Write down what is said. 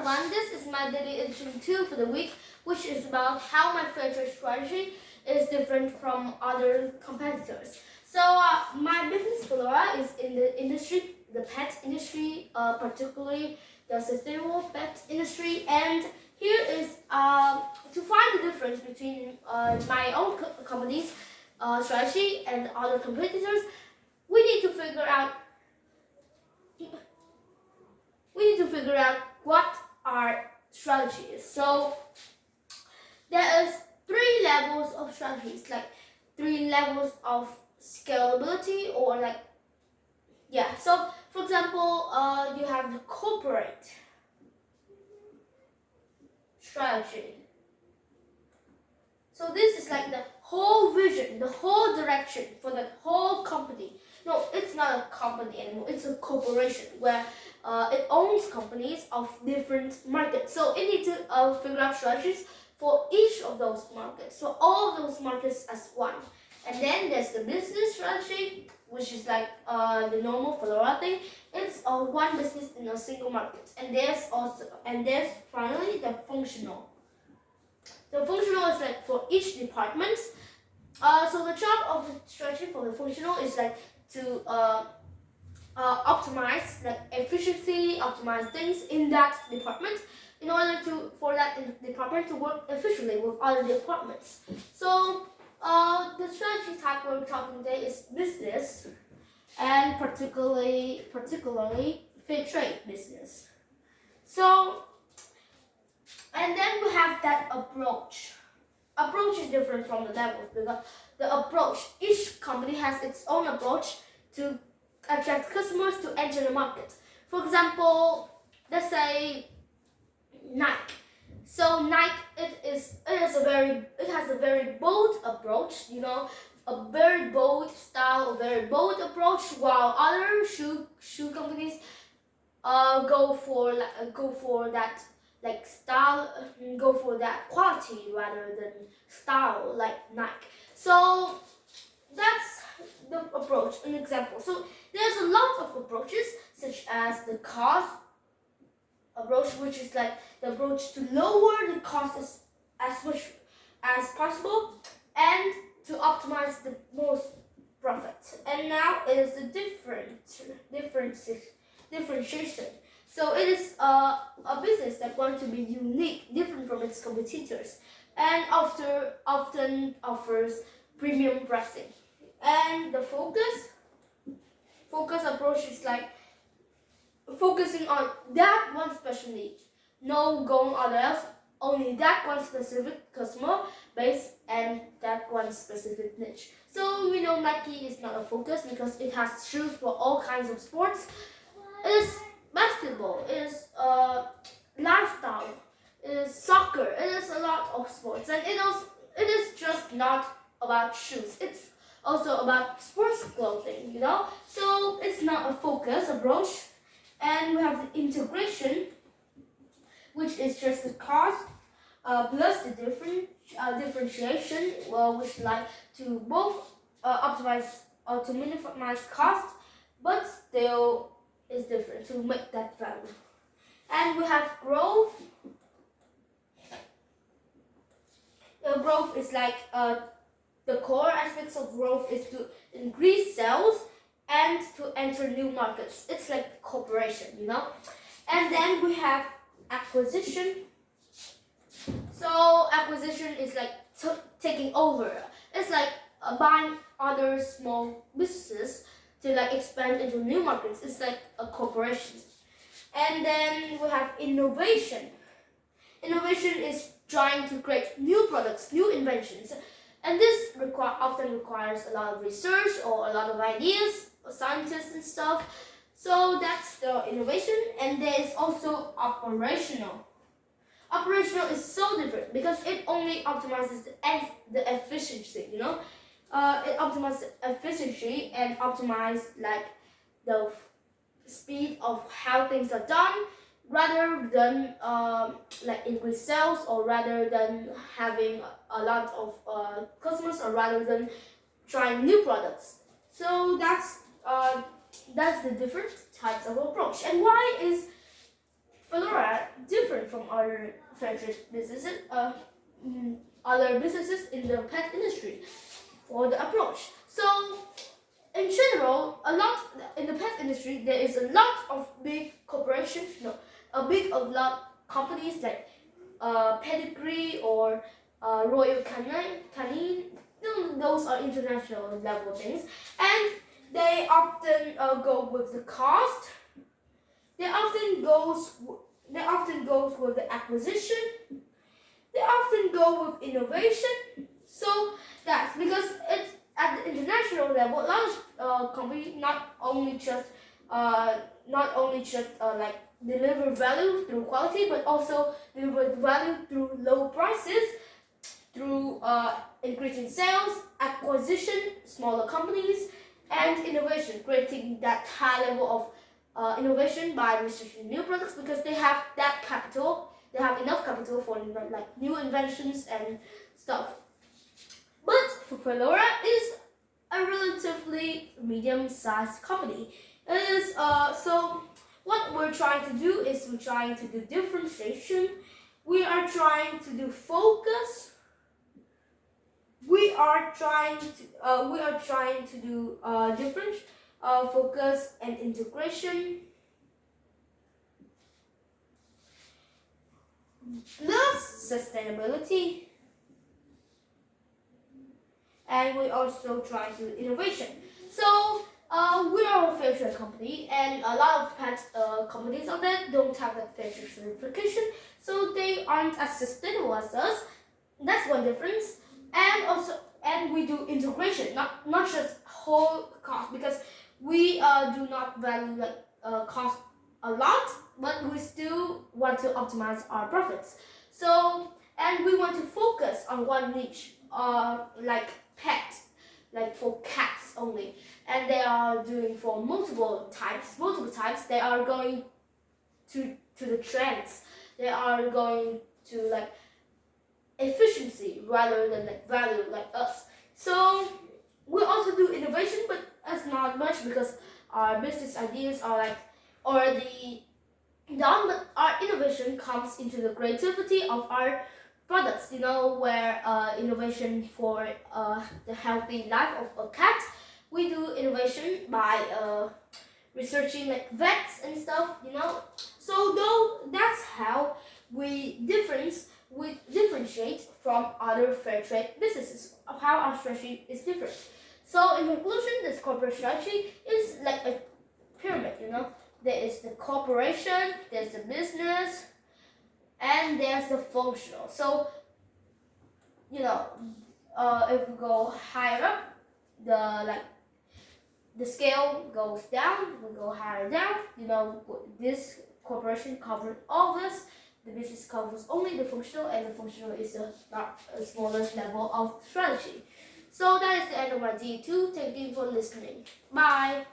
everyone, this is my daily edition 2 for the week, which is about how my Fairtrade strategy is different from other competitors. So my business Flora is in the industry, the pet industry, particularly the sustainable pet industry, and here is to find the difference between my own company's strategy and other competitors. We need to figure out what our strategy is. So there is 3 levels of strategies, like 3 levels of scalability, or so for example, you have the corporate strategy. So this is like the whole vision, the whole direction for the whole company. No, it's not a company anymore, it's a corporation where it owns companies of different markets. So it needs to figure out strategies for each of those markets. So all of those markets as one. And then there's the business strategy, which is like the normal Flora thing. It's one business in a single market. And there's finally the functional. The functional is like for each department. So the job of the strategy for the functional is like to optimize like efficiency, optimize things in that department in order for that department to work efficiently with other departments. So the strategy type we're talking today is business, and particularly fair trade business. So, and then we have that approach. Approach is different from the levels because the approach, each company has its own approach to attract customers to enter the market. For example, let's say Nike. So Nike, it has a very bold approach, a very bold style, a very bold approach, while other shoe companies go for that like style, go for that quality rather than style like Nike. So that's the approach, an example. So there's a lot of approaches, such as the cost approach, which is like the approach to lower the cost as much as possible and to optimize the most profit. And now it is a differentiation. So it is a business that wants to be unique, different from its competitors, and often offers premium pricing. And the focus approach is like focusing on that one special need, no going on else, only that one specific customer base and that one specific niche. So we know Nike is not a focus because it has shoes for all kinds of sports. It is basketball, it is lifestyle, it is soccer, it is a lot of sports, and it is just not about shoes. It's also about sports clothing, So it's not a focus approach. And we have the integration, which is just the cost plus the differentiation, which like to both optimize or to minimize cost, but still is different to make that value. And we have growth. Growth is like the core aspects of growth is to increase sales and to enter new markets. It's like cooperation, And then we have acquisition. So acquisition is like taking over. It's like buying other small businesses to like expand into new markets. It's like a corporation. And then we have innovation. Innovation is trying to create new products, new inventions. And this often requires a lot of research or a lot of ideas, scientists and stuff. So that's the innovation. And there is also operational. Operational is so different because it only optimizes the efficiency, It optimizes efficiency and optimizes like the speed of how things are done, rather than like increase sales, or rather than having a lot of customers, or rather than trying new products. So that's the different types of approach. And why is Fedora different from other Fairtrade businesses, other businesses in the pet industry for the approach. So in general, in the pet industry there is a lot of big corporations, a lot companies like Pedigree or Royal Canin. Those are international level things, and they often go with the cost. They often goes with the acquisition. They often go with innovation. So that's because it's at the international level. A lot of companies not only just like deliver value through quality, but also deliver value through low prices, through increasing sales, acquisition, smaller companies, and innovation, creating that high level of innovation by researching new products because they have that capital. They have enough capital for like new inventions and stuff. But Fedora is a relatively medium-sized company. It is so what we're trying to do is we're trying to do differentiation. We are trying to do focus. We are trying to do different focus and integration. Plus sustainability, and we also try to do innovation. So we are a Fairtrade company, and a lot of pet companies out there don't have that Fairtrade certification, so they aren't as sustainable as us. That's one difference. And we do integration, not just whole cost, because we do not value like cost a lot, but we still want to optimize our profits. So, and we want to focus on one niche, like pet, like for cats only, and they are doing for multiple types. They are going to the trends. They are going to like efficiency rather than like value like us. So we also do innovation, but that's not much because our business ideas are like already done, but our innovation comes into the creativity of our products, where innovation for the healthy life of a cat. We do innovation by researching like vets and stuff, so though that's how we differentiate from other Fairtrade businesses, of how our strategy is different. So in conclusion, this corporate strategy is like a pyramid, There is the corporation, there's the business, and there's the functional. So, if we go higher up, the scale goes down, we go higher down. This corporation covers all this. The business covers only the functional, and the functional is the smallest level of strategy. So that is the end of my DE2. Thank you for listening. Bye.